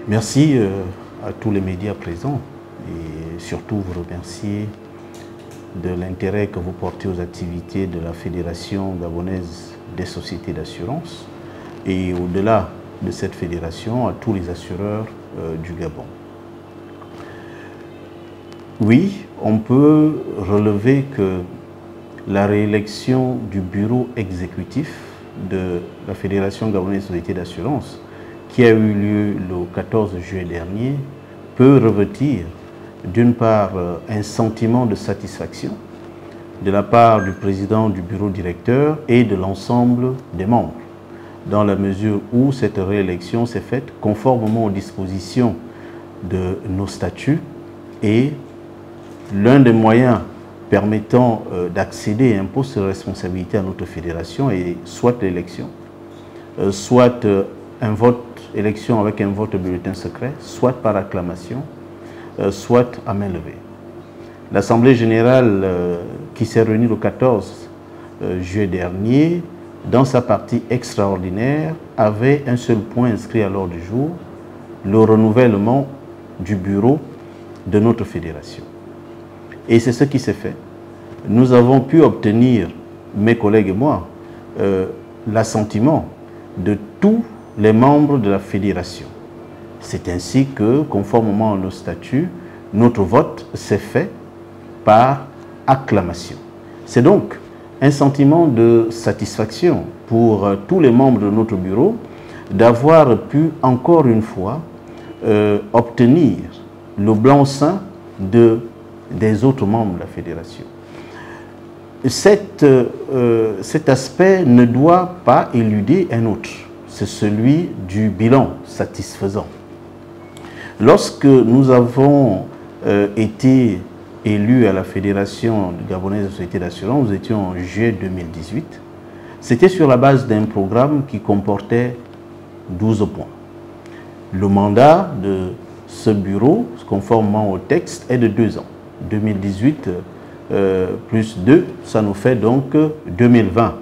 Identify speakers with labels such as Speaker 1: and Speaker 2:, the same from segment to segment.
Speaker 1: Merci à tous les médias présents et surtout vous remercier de l'intérêt que vous portez aux activités de la Fédération gabonaise des sociétés d'assurance et au-delà de cette fédération à tous les assureurs du Gabon. Oui, on peut relever que la réélection du bureau exécutif de la Fédération gabonaise des sociétés d'assurance qui a eu lieu le 14 juillet dernier peut revêtir d'une part un sentiment de satisfaction de la part du président du bureau directeur et de l'ensemble des membres, dans la mesure où cette réélection s'est faite conformément aux dispositions de nos statuts et l'un des moyens permettant d'accéder à un poste de responsabilité à notre fédération est soit l'élection, soit un vote élection avec un vote bulletin secret, soit par acclamation, soit à main levée. L'Assemblée générale qui s'est réunie le 14 juillet dernier, dans sa partie extraordinaire, avait un seul point inscrit à l'ordre du jour, le renouvellement du bureau de notre fédération. Et c'est ce qui s'est fait. Nous avons pu obtenir, mes collègues et moi, l'assentiment de tous les membres de la fédération. C'est ainsi que, conformément à nos statuts, notre vote s'est fait par acclamation. C'est donc un sentiment de satisfaction pour tous les membres de notre bureau d'avoir pu encore une fois obtenir le blanc-seing des autres membres de la fédération. Cet aspect ne doit pas éluder un autre. C'est celui du bilan satisfaisant. Lorsque nous avons été élus à la Fédération gabonaise des sociétés d'assurance, nous étions en juillet 2018, c'était sur la base d'un programme qui comportait 12 points. Le mandat de ce bureau, conformément au texte, est de 2 ans. 2018 plus 2, ça nous fait donc 2020.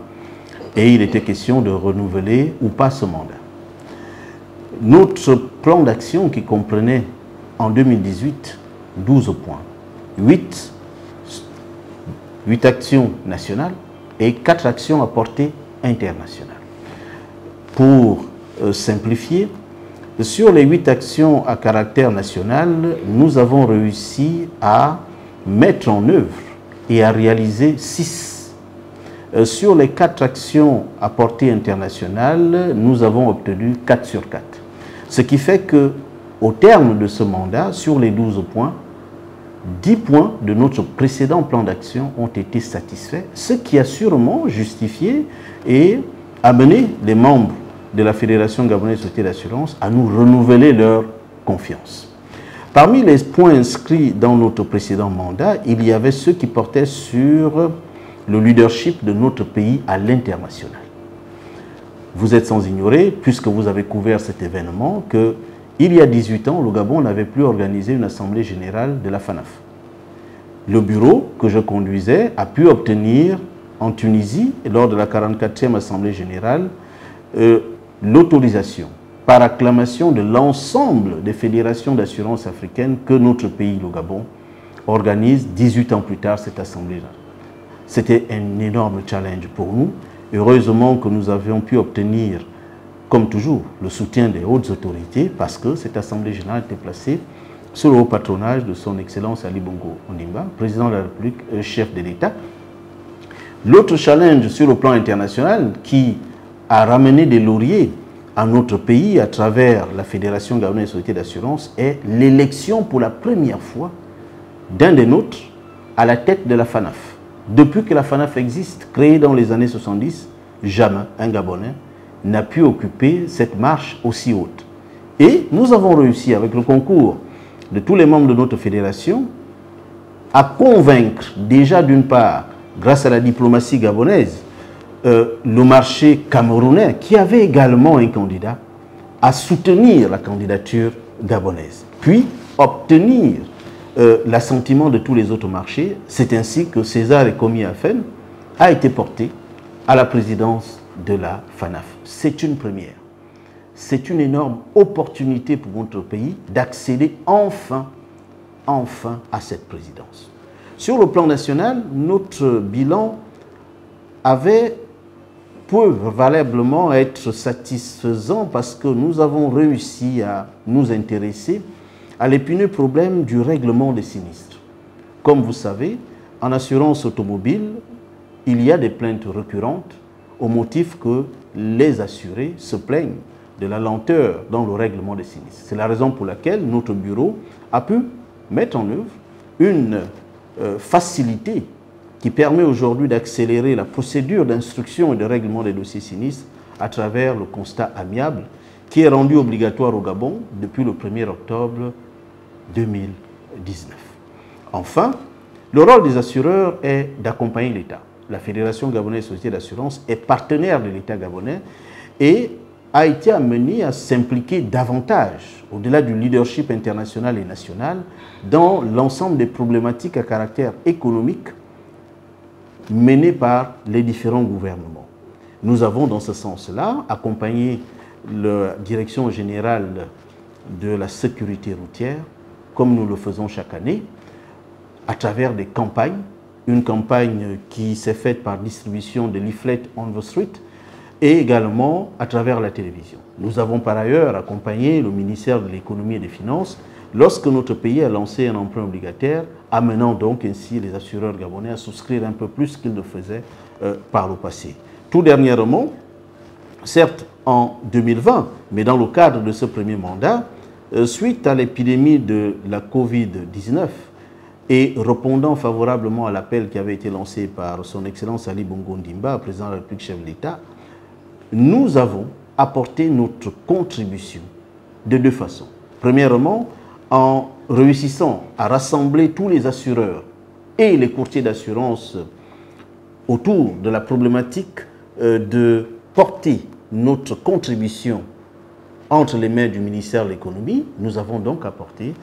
Speaker 1: Et il était question de renouveler ou pas ce mandat. Notre plan d'action qui comprenait en 2018 12 points, 8 actions nationales et 4 actions à portée internationale. Pour simplifier, sur les 8 actions à caractère national, nous avons réussi à mettre en œuvre et à réaliser 6. Sur les 4 actions à portée internationale, nous avons obtenu 4 sur 4. Ce qui fait qu'au terme de ce mandat, sur les 12 points, 10 points de notre précédent plan d'action ont été satisfaits, ce qui a sûrement justifié et amené les membres de la Fédération gabonaise des sociétés d'assurance à nous renouveler leur confiance. Parmi les points inscrits dans notre précédent mandat, il y avait ceux qui portaient sur le leadership de notre pays à l'international. Vous êtes sans ignorer, puisque vous avez couvert cet événement, qu'il y a 18 ans, le Gabon n'avait plus organisé une assemblée générale de la FANAF. Le bureau que je conduisais a pu obtenir en Tunisie, lors de la 44e assemblée générale, l'autorisation par acclamation de l'ensemble des fédérations d'assurance africaines que notre pays, le Gabon, organise 18 ans plus tard cette assemblée-là. C'était un énorme challenge pour nous. Heureusement que nous avions pu obtenir, comme toujours, le soutien des hautes autorités parce que cette assemblée générale était placée sous le haut patronage de son Excellence Ali Bongo Ondimba, président de la République, chef de l'État. L'autre challenge sur le plan international qui a ramené des lauriers à notre pays à travers la Fédération gabonaise des sociétés d'assurance est l'élection pour la première fois d'un des nôtres à la tête de la FANAF. Depuis que la FANAF existe, créée dans les années 70, jamais un Gabonais n'a pu occuper cette marche aussi haute. Et nous avons réussi, avec le concours de tous les membres de notre fédération, à convaincre déjà d'une part, grâce à la diplomatie gabonaise, le marché camerounais, qui avait également un candidat, à soutenir la candidature gabonaise, puis obtenir l'assentiment de tous les autres marchés. C'est ainsi que César Ekomi Afen a été porté à la présidence de la FANAF. C'est une première. c'est une énorme opportunité pour notre pays d'accéder enfin à cette présidence. Sur le plan national, notre bilan peut valablement être satisfaisant parce que nous avons réussi à nous intéresser à l'épineux problème du règlement des sinistres. Comme vous savez, en assurance automobile, il y a des plaintes récurrentes au motif que les assurés se plaignent de la lenteur dans le règlement des sinistres. C'est la raison pour laquelle notre bureau a pu mettre en œuvre une facilité qui permet aujourd'hui d'accélérer la procédure d'instruction et de règlement des dossiers sinistres à travers le constat amiable qui est rendu obligatoire au Gabon depuis le 1er octobre 2019. Enfin, le rôle des assureurs est d'accompagner l'État. La Fédération gabonaise des sociétés d'assurance est partenaire de l'État gabonais et a été amenée à s'impliquer davantage, au-delà du leadership international et national, dans l'ensemble des problématiques à caractère économique menées par les différents gouvernements. Nous avons dans ce sens-là accompagné la Direction générale de la sécurité routière, comme nous le faisons chaque année, à travers des campagnes. Une campagne qui s'est faite par distribution de leaflets on the street et également à travers la télévision. Nous avons par ailleurs accompagné le ministère de l'économie et des finances lorsque notre pays a lancé un emprunt obligataire, amenant donc ainsi les assureurs gabonais à souscrire un peu plus qu'ils ne faisaient par le passé. Tout dernièrement, certes en 2020, mais dans le cadre de ce premier mandat, suite à l'épidémie de la Covid-19 et répondant favorablement à l'appel qui avait été lancé par son Excellence Ali Bongo Ndimba, président de la République, chef de l'État, nous avons apporté notre contribution de deux façons. Premièrement, en réussissant à rassembler tous les assureurs et les courtiers d'assurance autour de la problématique de porter notre contribution entre les mains du ministère de l'économie, nous avons donc apporté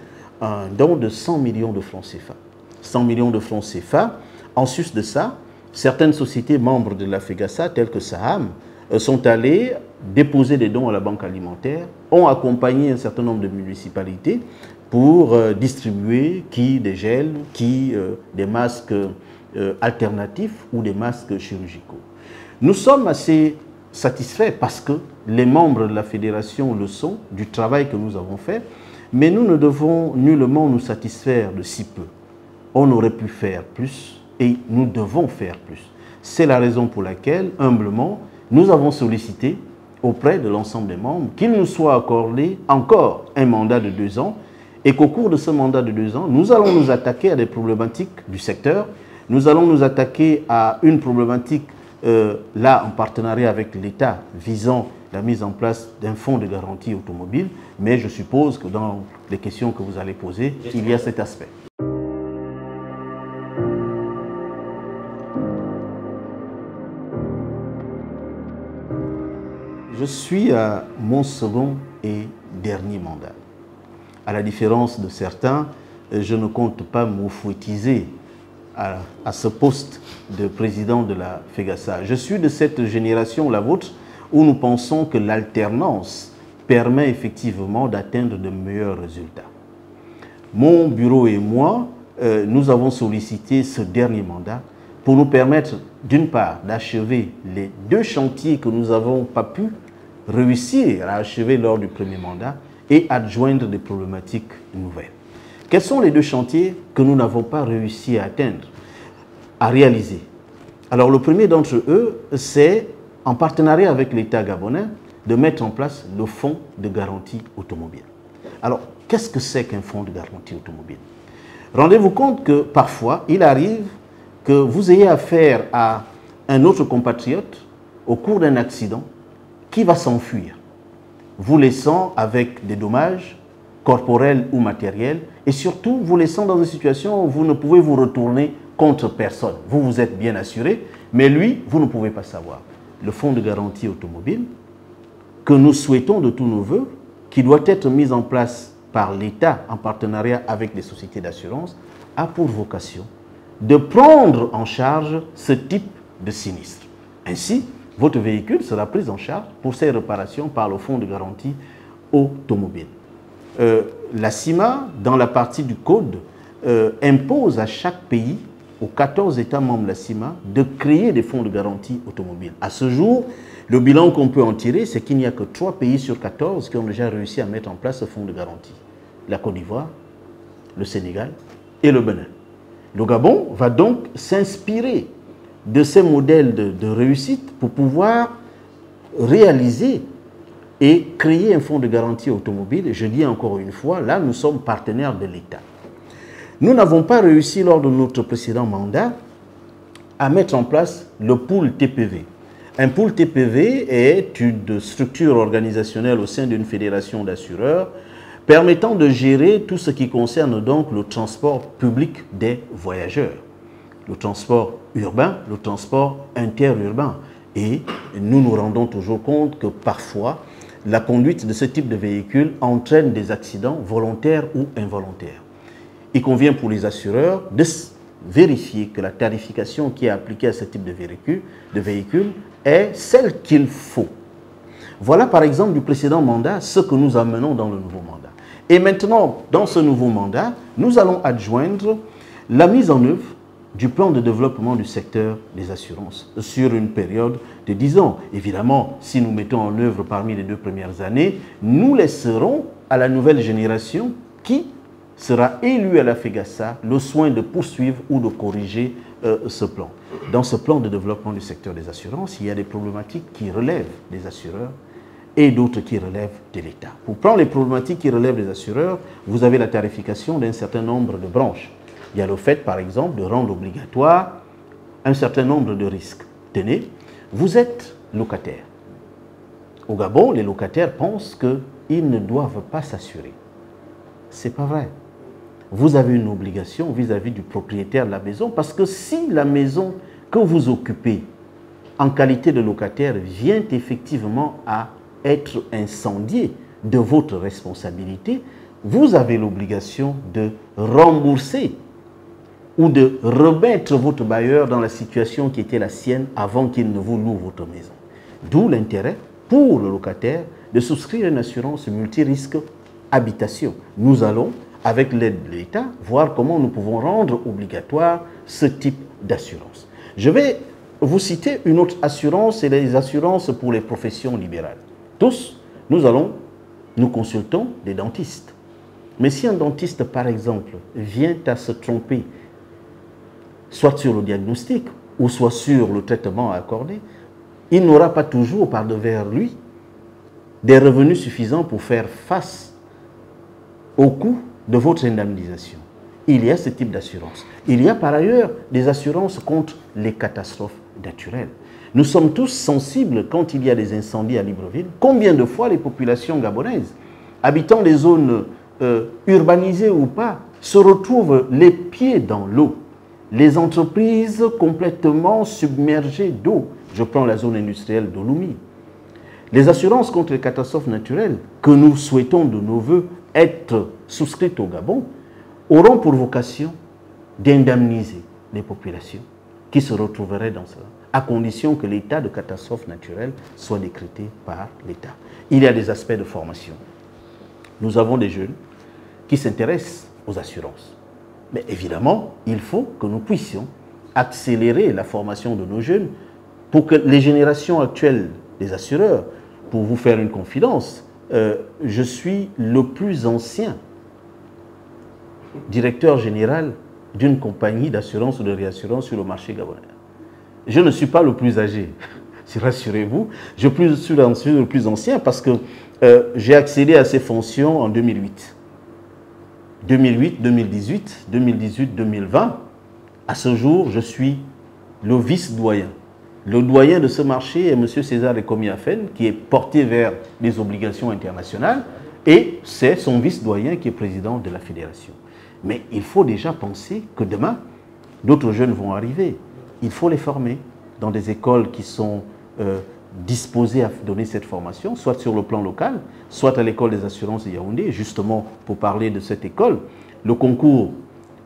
Speaker 1: un don de 100 millions de francs CFA. 100 millions de francs CFA. En sus de ça, certaines sociétés membres de la FEGASA, telles que Saham, sont allées déposer des dons à la Banque alimentaire, ont accompagné un certain nombre de municipalités pour distribuer qui des gels, qui des masques alternatifs ou des masques chirurgicaux. Nous sommes assez satisfaits parce que les membres de la fédération le sont du travail que nous avons fait, mais nous ne devons nullement nous satisfaire de si peu. On aurait pu faire plus et nous devons faire plus. C'est la raison pour laquelle, humblement, nous avons sollicité auprès de l'ensemble des membres qu'il nous soit accordé encore un mandat de 2 ans et qu'au cours de ce mandat de 2 ans, nous allons nous attaquer à des problématiques du secteur. Nous allons nous attaquer à une problématique, là, en partenariat avec l'État, visant la mise en place d'un fonds de garantie automobile. Mais je suppose que dans les questions que vous allez poser, il y a cet aspect. Je suis à mon second et dernier mandat. À la différence de certains, je ne compte pas m'oufouettiser à ce poste de président de la FEGASA. Je suis de cette génération, la vôtre, où nous pensons que l'alternance permet effectivement d'atteindre de meilleurs résultats. Mon bureau et moi, nous avons sollicité ce dernier mandat pour nous permettre, d'une part, d'achever les 2 chantiers que nous n'avons pas pu réussir à achever lors du premier mandat et adjoindre des problématiques nouvelles. Quels sont les 2 chantiers que nous n'avons pas réussi à atteindre, à réaliser? Alors le premier d'entre eux, c'est en partenariat avec l'État gabonais de mettre en place le fonds de garantie automobile. Alors qu'est-ce que c'est qu'un fonds de garantie automobile? Rendez-vous compte que parfois il arrive que vous ayez affaire à un autre compatriote au cours d'un accident qui va s'enfuir, vous laissant avec des dommages corporels ou matériels, et surtout vous laissant dans une situation où vous ne pouvez vous retourner contre personne. Vous, vous êtes bien assuré, mais lui, vous ne pouvez pas savoir. Le fonds de garantie automobile, que nous souhaitons de tous nos voeux, qui doit être mis en place par l'État en partenariat avec les sociétés d'assurance, a pour vocation de prendre en charge ce type de sinistre. Ainsi, votre véhicule sera pris en charge pour ses réparations par le fonds de garantie automobile. La CIMA, dans la partie du code, impose à chaque pays, aux 14 États membres de la CIMA, de créer des fonds de garantie automobile. À ce jour, le bilan qu'on peut en tirer, c'est qu'il n'y a que 3 pays sur 14 qui ont déjà réussi à mettre en place ce fonds de garantie. La Côte d'Ivoire, le Sénégal et le Bénin. Le Gabon va donc s'inspirer de ces modèles de réussite pour pouvoir réaliser et créer un fonds de garantie automobile. Et je dis encore une fois, là, nous sommes partenaires de l'État. Nous n'avons pas réussi lors de notre précédent mandat à mettre en place le pool TPV. Un pool TPV est une structure organisationnelle au sein d'une fédération d'assureurs permettant de gérer tout ce qui concerne donc le transport public des voyageurs, le transport urbain, le transport interurbain. Et nous nous rendons toujours compte que parfois, la conduite de ce type de véhicule entraîne des accidents volontaires ou involontaires. Il convient pour les assureurs de vérifier que la tarification qui est appliquée à ce type de véhicule est celle qu'il faut. Voilà par exemple du précédent mandat ce que nous amenons dans le nouveau mandat. Et maintenant, dans ce nouveau mandat, nous allons adjoindre la mise en œuvre du plan de développement du secteur des assurances sur une période de 10 ans. Évidemment, si nous mettons en œuvre parmi les 2 premières années, nous laisserons à la nouvelle génération qui sera élue à la FEGASA le soin de poursuivre ou de corriger ce plan. Dans ce plan de développement du secteur des assurances, il y a des problématiques qui relèvent des assureurs et d'autres qui relèvent de l'État. Pour prendre les problématiques qui relèvent des assureurs, vous avez la tarification d'un certain nombre de branches. Il y a le fait, par exemple, de rendre obligatoire un certain nombre de risques. Tenez, vous êtes locataire. Au Gabon, les locataires pensent qu'ils ne doivent pas s'assurer. Ce n'est pas vrai. Vous avez une obligation vis-à-vis du propriétaire de la maison parce que si la maison que vous occupez en qualité de locataire vient effectivement à être incendiée de votre responsabilité, vous avez l'obligation de rembourser ou de remettre votre bailleur dans la situation qui était la sienne avant qu'il ne vous loue votre maison. D'où l'intérêt pour le locataire de souscrire une assurance multirisque habitation. Nous allons, avec l'aide de l'État, voir comment nous pouvons rendre obligatoire ce type d'assurance. Je vais vous citer une autre assurance, c'est les assurances pour les professions libérales. Tous, nous consultons des dentistes. Mais si un dentiste, par exemple, vient à se tromper, soit sur le diagnostic ou soit sur le traitement à accorder, il n'aura pas toujours par devers lui des revenus suffisants pour faire face au coût de votre indemnisation. Il y a ce type d'assurance. Il y a par ailleurs des assurances contre les catastrophes naturelles. Nous sommes tous sensibles quand il y a des incendies à Libreville. Combien de fois les populations gabonaises, habitant des zones urbanisées ou pas, se retrouvent les pieds dans l'eau. Les entreprises complètement submergées d'eau. Je prends la zone industrielle d'Oloumi. Les assurances contre les catastrophes naturelles que nous souhaitons de nos voeux être souscrites au Gabon auront pour vocation d'indemniser les populations qui se retrouveraient dans cela, à condition que l'état de catastrophe naturelle soit décrété par l'État. Il y a des aspects de formation. Nous avons des jeunes qui s'intéressent aux assurances. Mais évidemment, il faut que nous puissions accélérer la formation de nos jeunes pour que les générations actuelles des assureurs, pour vous faire une confidence, je suis le plus ancien directeur général d'une compagnie d'assurance ou de réassurance sur le marché gabonais. Je ne suis pas le plus âgé, rassurez-vous, je suis le plus ancien parce que j'ai accédé à ces fonctions en 2008. 2008, 2018, 2018, 2020, à ce jour, je suis le vice-doyen. Le doyen de ce marché est M. César Ekomi-Afen, qui est porté vers les obligations internationales, et c'est son vice-doyen qui est président de la fédération. Mais il faut déjà penser que demain, d'autres jeunes vont arriver. Il faut les former dans des écoles qui sont disposées à donner cette formation, soit sur le plan local, soit à l'école des assurances de Yaoundé. Justement, pour parler de cette école, le concours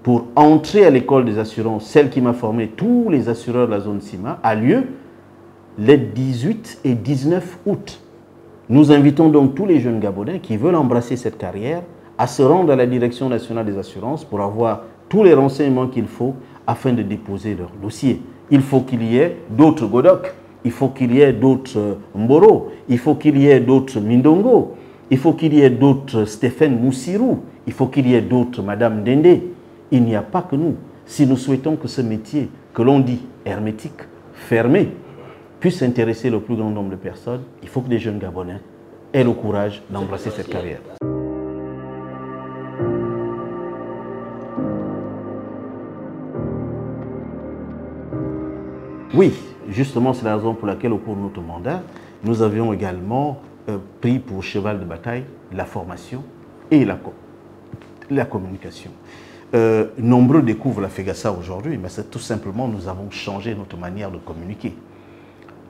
Speaker 1: pour entrer à l'école des assurances, celle qui m'a formé tous les assureurs de la zone CIMA, a lieu les 18 et 19 août. Nous invitons donc tous les jeunes Gabonais qui veulent embrasser cette carrière à se rendre à la Direction nationale des assurances pour avoir tous les renseignements qu'il faut afin de déposer leur dossier. Il faut qu'il y ait d'autres Godok, il faut qu'il y ait d'autres Mboro, il faut qu'il y ait d'autres Mindongo, il faut qu'il y ait d'autres Stéphane Moussirou, il faut qu'il y ait d'autres Madame Dende. Il n'y a pas que nous. Si nous souhaitons que ce métier, que l'on dit hermétique, fermé, puisse intéresser le plus grand nombre de personnes, il faut que les jeunes Gabonais aient le courage d'embrasser cette carrière. Oui, justement, c'est la raison pour laquelle, au cours de notre mandat, nous avions également pris pour cheval de bataille la formation et la communication. Nombreux découvrent la FEGASA aujourd'hui, mais c'est tout simplement nous avons changé notre manière de communiquer.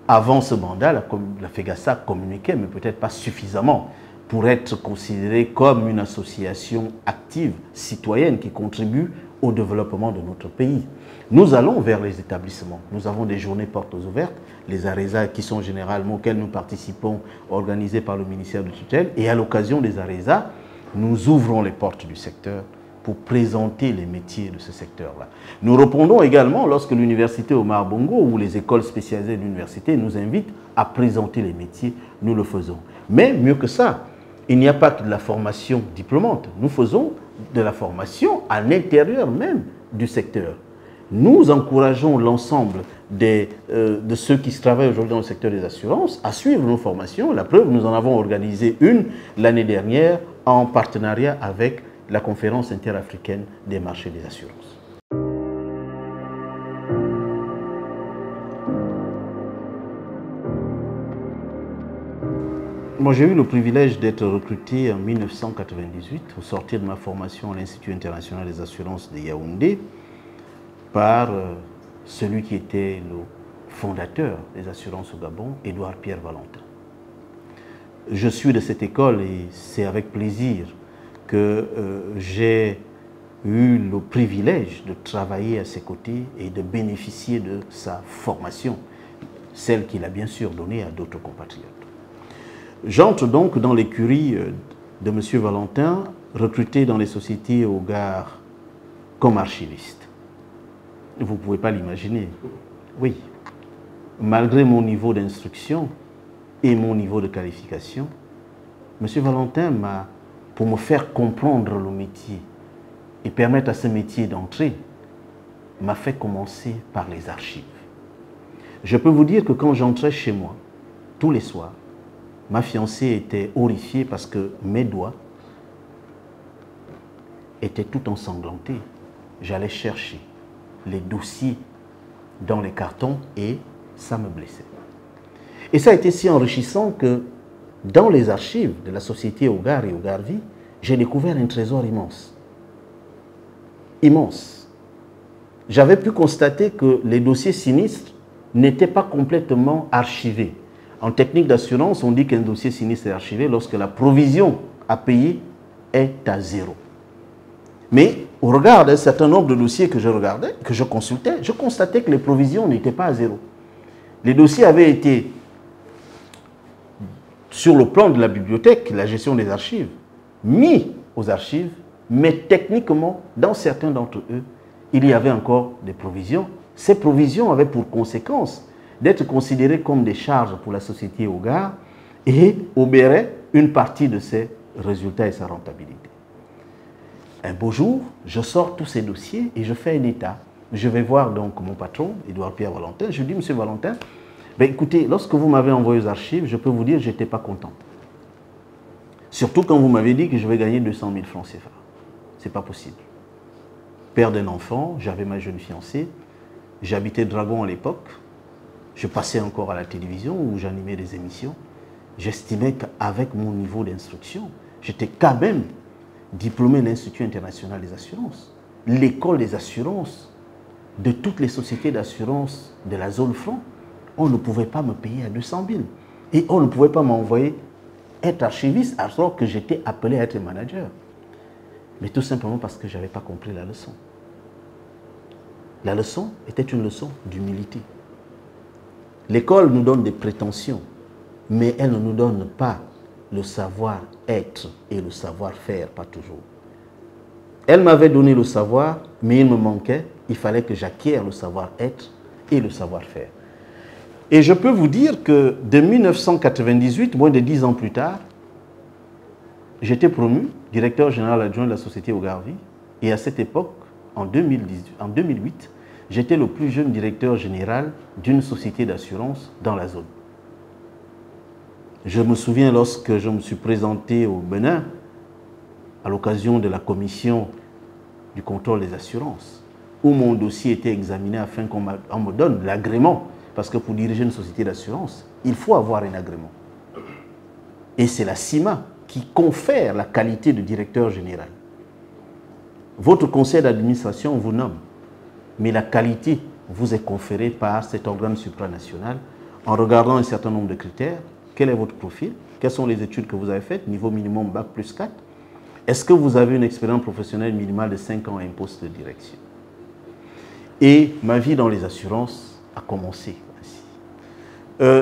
Speaker 1: Avant ce mandat, la FEGASA communiquait, mais peut-être pas suffisamment pour être considérée comme une association active, citoyenne, qui contribue au développement de notre pays. Nous allons vers les établissements. Nous avons des journées portes ouvertes, les ARESA qui sont généralement auxquelles nous participons, organisées par le ministère de tutelle. Et à l'occasion des ARESA, nous ouvrons les portes du secteur pour présenter les métiers de ce secteur-là. Nous répondons également lorsque l'université Omar Bongo ou les écoles spécialisées de l'université nous invitent à présenter les métiers, nous le faisons. Mais mieux que ça, il n'y a pas que de la formation diplômante. Nous faisons de la formation à l'intérieur même du secteur. Nous encourageons l'ensemble de ceux qui travaillent aujourd'hui dans le secteur des assurances à suivre nos formations. La preuve, nous en avons organisé une l'année dernière en partenariat avec la conférence interafricaine des marchés des assurances. Moi, j'ai eu le privilège d'être recruté en 1998 au sortir de ma formation à l'Institut international des assurances de Yaoundé par celui qui était le fondateur des assurances au Gabon, Édouard Pierre Valentin. Je suis de cette école et c'est avec plaisir que j'ai eu le privilège de travailler à ses côtés et de bénéficier de sa formation, celle qu'il a bien sûr donnée à d'autres compatriotes. J'entre donc dans l'écurie de M. Valentin, recruté dans les sociétés au Gard comme archiviste. Vous ne pouvez pas l'imaginer. Oui. Malgré mon niveau d'instruction et mon niveau de qualification, M. Valentin m'a, pour me faire comprendre le métier et permettre à ce métier d'entrer, m'a fait commencer par les archives. Je peux vous dire que quand j'entrais chez moi, tous les soirs, ma fiancée était horrifiée parce que mes doigts étaient tout ensanglantés. J'allais chercher les dossiers dans les cartons et ça me blessait. Et ça a été si enrichissant que dans les archives de la société Ogar et Ogarvi, j'ai découvert un trésor immense. Immense. J'avais pu constater que les dossiers sinistres n'étaient pas complètement archivés. En technique d'assurance, on dit qu'un dossier sinistre est archivé lorsque la provision à payer est à 0. Mais au regard d'un certain nombre de dossiers que je regardais, que je consultais, je constatais que les provisions n'étaient pas à 0. Les dossiers avaient été, sur le plan de la bibliothèque, la gestion des archives, mis aux archives, mais techniquement, dans certains d'entre eux, il y avait encore des provisions. Ces provisions avaient pour conséquence d'être considérées comme des charges pour la société Ogar et obéraient une partie de ses résultats et sa rentabilité. Un beau jour, je sors tous ces dossiers et je fais un état. Je vais voir donc mon patron, Édouard Pierre Valentin. Je dis, Monsieur Valentin, ben écoutez, lorsque vous m'avez envoyé aux archives, je peux vous dire que je n'étais pas content. Surtout quand vous m'avez dit que je vais gagner 200 000 francs CFA. Ce n'est pas possible. Père d'un enfant, j'avais ma jeune fiancée, j'habitais Dragon à l'époque, je passais encore à la télévision où j'animais des émissions. J'estimais qu'avec mon niveau d'instruction, j'étais quand même diplômé de l'Institut international des assurances, l'école des assurances de toutes les sociétés d'assurance de la zone franc. On ne pouvait pas me payer à 200 000 et on ne pouvait pas m'envoyer être archiviste alors que j'étais appelé à être manager. Mais tout simplement parce que je n'avais pas compris la leçon. La leçon était une leçon d'humilité. L'école nous donne des prétentions, mais elle ne nous donne pas le savoir-être et le savoir-faire, pas toujours. Elle m'avait donné le savoir, mais il me manquait, il fallait que j'acquière le savoir-être et le savoir-faire. Et je peux vous dire que de 1998, moins de 10 ans plus tard, j'étais promu directeur général adjoint de la société Ogarvi. Et à cette époque, en 2008, j'étais le plus jeune directeur général d'une société d'assurance dans la zone. Je me souviens lorsque je me suis présenté au Bénin, à l'occasion de la commission du contrôle des assurances, où mon dossier était examiné afin qu'on me donne l'agrément. Parce que pour diriger une société d'assurance, il faut avoir un agrément. Et c'est la CIMA qui confère la qualité de directeur général. Votre conseil d'administration vous nomme, mais la qualité vous est conférée par cet organe supranational en regardant un certain nombre de critères. Quel est votre profil? Quelles sont les études que vous avez faites? Niveau minimum Bac plus 4. Est-ce que vous avez une expérience professionnelle minimale de 5 ans à un poste de direction? Et ma vie dans les assurances a commencé ainsi.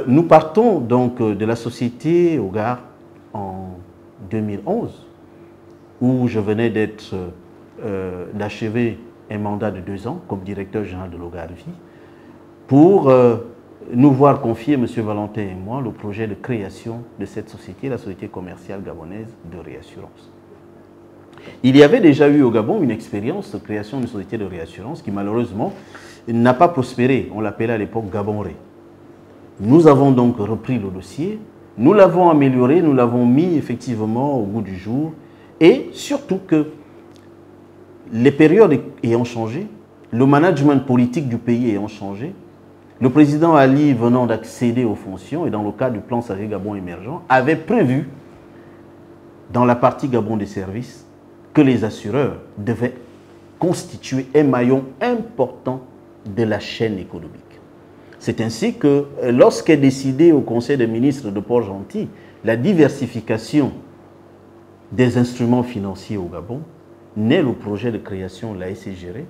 Speaker 1: Nous partons donc de la société Ogar en 2011, où je venais d'achever un mandat de 2 ans comme directeur général de l'Ogarvi, pour nous voir confier, M. Valentin et moi, le projet de création de cette société, la Société commerciale gabonaise de réassurance. Il y avait déjà eu au Gabon une expérience de création d'une société de réassurance qui malheureusement n'a pas prospéré. On l'appelait à l'époque Gabon Ré. Nous avons donc repris le dossier, nous l'avons amélioré, nous l'avons mis effectivement au goût du jour, et surtout que les périodes ayant changé, le management politique du pays ayant changé, le président Ali venant d'accéder aux fonctions et dans le cadre du plan Sahel Gabon émergent, avait prévu dans la partie Gabon des services que les assureurs devaient constituer un maillon important de la chaîne économique. C'est ainsi que lorsqu'est décidé au Conseil des ministres de Port-Gentil la diversification des instruments financiers au Gabon, naît le projet de création de la SCGR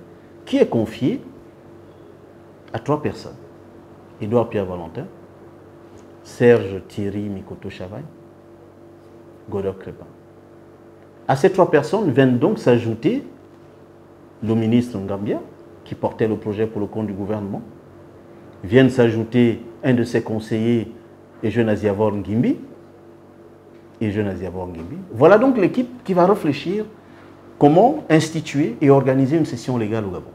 Speaker 1: qui est confié à 3 personnes. Édouard Pierre Valentin, Serge Thierry Mikoto Chavagne, Godot Crépin. À ces 3 personnes viennent donc s'ajouter le ministre Ngambia, qui portait le projet pour le compte du gouvernement, viennent s'ajouter un de ses conseillers, Eugène Aziavor Ngimbi. Voilà donc l'équipe qui va réfléchir comment instituer et organiser une session légale au Gabon.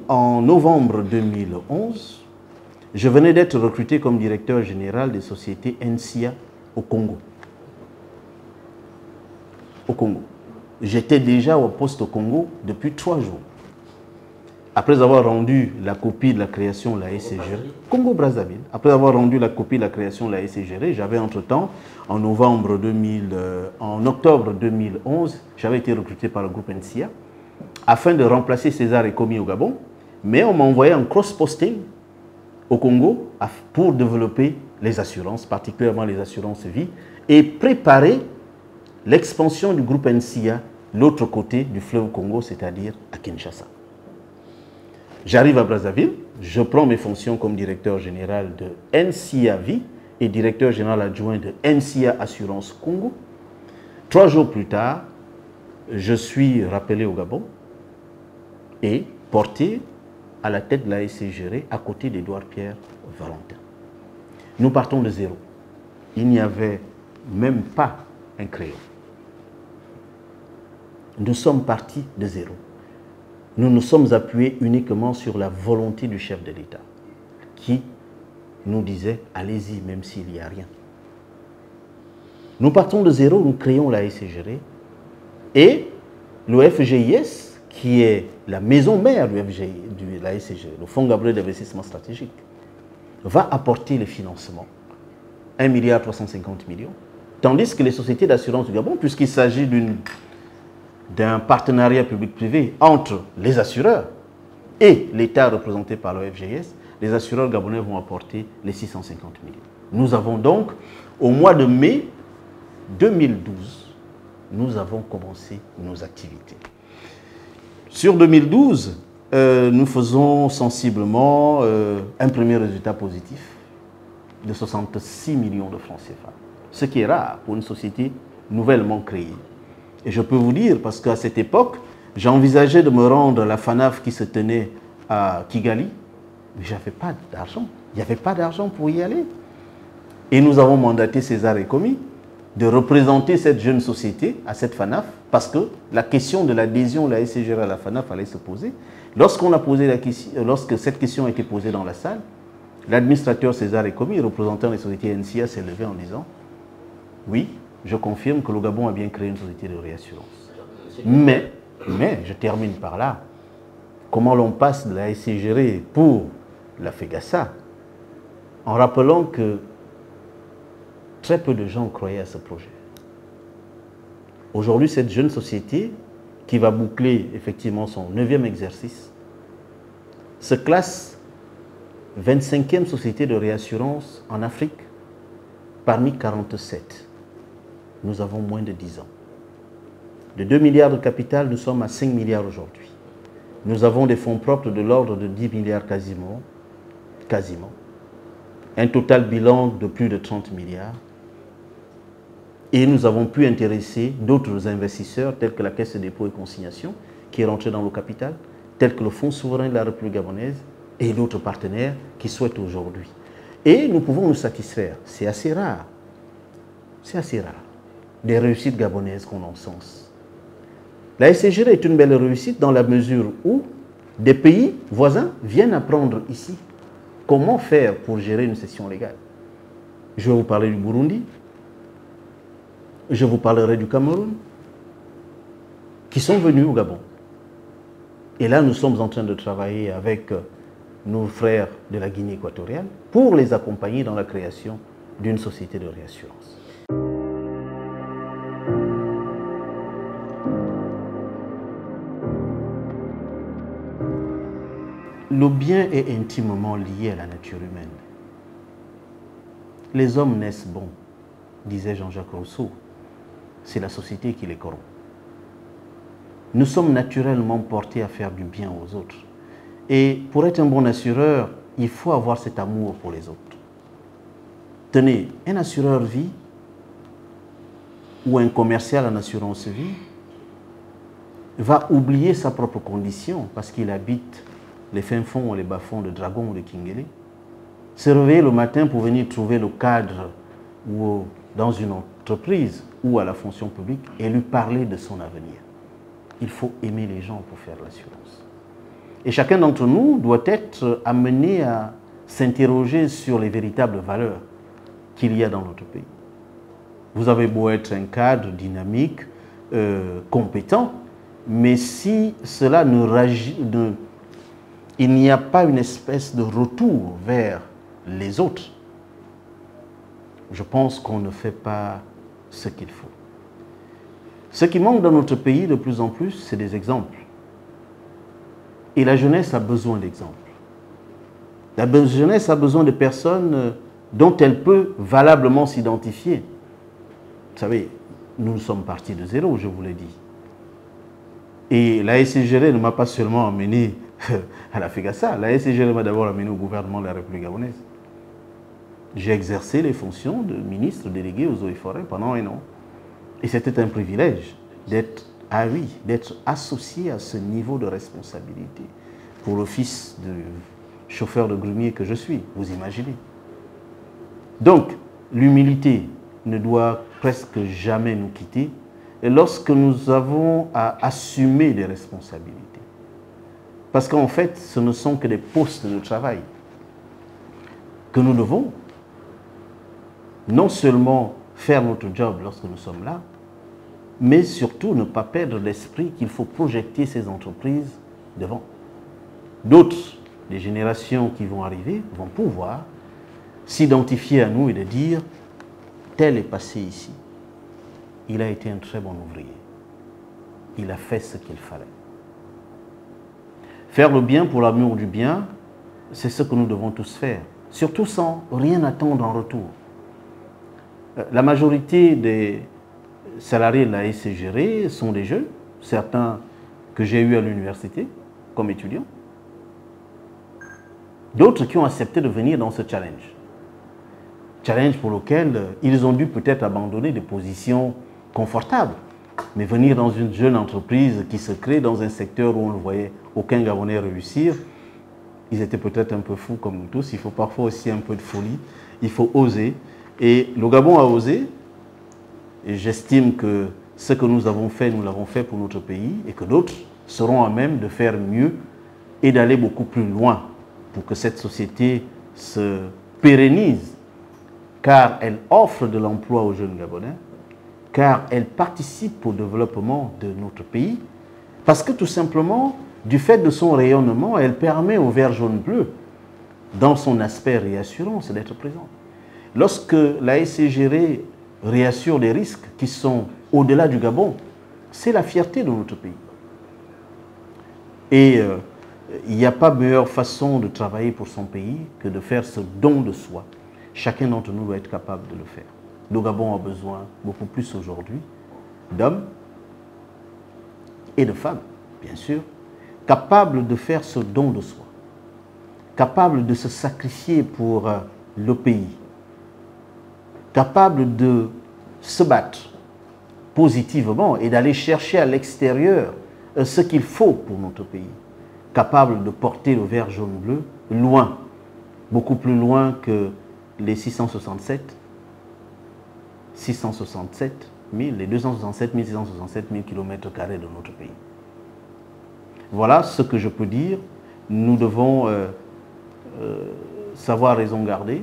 Speaker 1: En novembre 2011, je venais d'être recruté comme directeur général des sociétés NCIA au Congo. J'étais déjà au poste au Congo depuis 3 jours. Après avoir rendu la copie de la création de la SCGR, Congo-Brazzaville, après avoir rendu la copie de la création de la SCGR, j'avais entre-temps, en octobre 2011, j'avais été recruté par le groupe NCIA afin de remplacer César Ekomi au Gabon, mais on m'a envoyé en cross-posting au Congo pour développer les assurances, particulièrement les assurances vie, et préparer l'expansion du groupe NCIA l'autre côté du fleuve Congo, c'est-à-dire à Kinshasa. J'arrive à Brazzaville, je prends mes fonctions comme directeur général de NCIA Vie et directeur général adjoint de NCIA Assurance Congo. 3 jours plus tard, je suis rappelé au Gabon et porté à la tête de la SCGR à côté d'Édouard Pierre Valentin. Nous partons de zéro. Il n'y avait même pas un crayon. Nous sommes partis de zéro. Nous nous sommes appuyés uniquement sur la volonté du chef de l'État qui nous disait « allez-y, même s'il n'y a rien ». Nous partons de zéro, nous créons la SCGR et le FGIS, qui est la maison mère de la SCGR, le Fonds Gabriel d'investissement stratégique, va apporter le financement, 1,350 milliard, tandis que les sociétés d'assurance du Gabon, puisqu'il s'agit d'un partenariat public-privé entre les assureurs et l'État représenté par le FGIS, les assureurs gabonais vont apporter les 650 millions. Nous avons donc, au mois de mai 2012, nous avons commencé nos activités. Sur 2012, nous faisons sensiblement un premier résultat positif de 66 millions de francs CFA. Ce qui est rare pour une société nouvellement créée. Et je peux vous dire, parce qu'à cette époque, j'ai envisagé de me rendre à la FANAF qui se tenait à Kigali, mais je n'avais pas d'argent. Il n'y avait pas d'argent pour y aller. Et nous avons mandaté César Ekomi de représenter cette jeune société à cette FANAF, parce que la question de l'adhésion de la SCGR à la FANAF allait se poser. Lorsque cette question a été posée dans la salle, l'administrateur César Ekomi, représentant les sociétés NCA, s'est levé en disant « Oui, je confirme que le Gabon a bien créé une société de réassurance. » Mais, je termine par là, comment l'on passe de la SCGR pour la FEGASA, en rappelant que très peu de gens croyaient à ce projet. Aujourd'hui, cette jeune société, qui va boucler effectivement son 9e exercice, se classe 25e société de réassurance en Afrique parmi 47. Nous avons moins de 10 ans. De 2 milliards de capital, nous sommes à 5 milliards aujourd'hui. Nous avons des fonds propres de l'ordre de 10 milliards quasiment. Un total bilan de plus de 30 milliards. Et nous avons pu intéresser d'autres investisseurs tels que la Caisse de dépôt et consignation qui est rentrée dans le capital, tels que le Fonds souverain de la République gabonaise et d'autres partenaires qui souhaitent aujourd'hui. Et nous pouvons nous satisfaire. C'est assez rare. C'est assez rare. Des réussites gabonaises qu'on encense. La SCGR est une belle réussite dans la mesure où des pays voisins viennent apprendre ici comment faire pour gérer une cession légale. Je vais vous parler du Burundi, je vous parlerai du Cameroun, qui sont venus au Gabon. Et là, nous sommes en train de travailler avec nos frères de la Guinée équatoriale pour les accompagner dans la création d'une société de réassurance. Le bien est intimement lié à la nature humaine. Les hommes naissent bons, disait Jean-Jacques Rousseau. C'est la société qui les corrompt. Nous sommes naturellement portés à faire du bien aux autres. Et pour être un bon assureur, il faut avoir cet amour pour les autres. Tenez, un assureur vie ou un commercial en assurance vie va oublier sa propre condition parce qu'il habite les fins fonds ou les bas-fonds de Dragon ou de Kingele, se réveiller le matin pour venir trouver le cadre ou dans une entreprise ou à la fonction publique et lui parler de son avenir. Il faut aimer les gens pour faire l'assurance. Et chacun d'entre nous doit être amené à s'interroger sur les véritables valeurs qu'il y a dans notre pays. Vous avez beau être un cadre dynamique, compétent, mais si cela il n'y a pas une espèce de retour vers les autres, je pense qu'on ne fait pas ce qu'il faut. Ce qui manque dans notre pays de plus en plus, c'est des exemples. Et la jeunesse a besoin d'exemples. La jeunesse a besoin de personnes dont elle peut valablement s'identifier. Vous savez, nous sommes partis de zéro, je vous l'ai dit. Et la SCGR ne m'a pas seulement amené à la FEGASA. La SCGR m'a d'abord amené au gouvernement de la République gabonaise. J'ai exercé les fonctions de ministre délégué aux eaux et forêts pendant 1 an. Et c'était un privilège d'être associé à ce niveau de responsabilité pour le fils de chauffeur de grumier que je suis, vous imaginez. Donc, l'humilité ne doit presque jamais nous quitter et lorsque nous avons à assumer des responsabilités. Parce qu'en fait, ce ne sont que des postes de travail que nous devons non seulement faire notre job lorsque nous sommes là, mais surtout ne pas perdre l'esprit qu'il faut projeter ces entreprises devant. D'autres, les générations qui vont arriver, vont pouvoir s'identifier à nous et de dire « tel est passé ici, il a été un très bon ouvrier, il a fait ce qu'il fallait ». Faire le bien pour l'amour du bien, c'est ce que nous devons tous faire, surtout sans rien attendre en retour. La majorité des salariés de la SCGR sont des jeunes, certains que j'ai eus à l'université comme étudiants, d'autres qui ont accepté de venir dans ce challenge. Challenge pour lequel ils ont dû peut-être abandonner des positions confortables, mais venir dans une jeune entreprise qui se crée dans un secteur où on ne voyait aucun Gabonais réussir, ils étaient peut-être un peu fous comme nous tous. Il faut parfois aussi un peu de folie, il faut oser. Et le Gabon a osé, et j'estime que ce que nous avons fait, nous l'avons fait pour notre pays, et que d'autres seront à même de faire mieux et d'aller beaucoup plus loin pour que cette société se pérennise, car elle offre de l'emploi aux jeunes Gabonais, car elle participe au développement de notre pays, parce que tout simplement, du fait de son rayonnement, elle permet au vert, jaune, bleu, dans son aspect réassurance, d'être présente. Lorsque la SCGR réassure des risques qui sont au-delà du Gabon, c'est la fierté de notre pays. Et il n'y a pas meilleure façon de travailler pour son pays que de faire ce don de soi. Chacun d'entre nous doit être capable de le faire. Le Gabon a besoin beaucoup plus aujourd'hui d'hommes et de femmes, bien sûr, capables de faire ce don de soi, capables de se sacrifier pour le pays, capables de se battre positivement et d'aller chercher à l'extérieur ce qu'il faut pour notre pays, capables de porter le vert, jaune, bleu loin, beaucoup plus loin que les 667 000, les 267 667 000 km² de notre pays. Voilà ce que je peux dire. Nous devons savoir raison garder,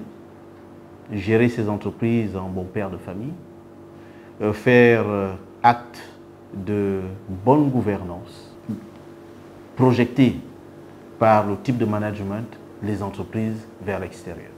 Speaker 1: gérer ces entreprises en bon père de famille, faire acte de bonne gouvernance, projeter par le type de management les entreprises vers l'extérieur.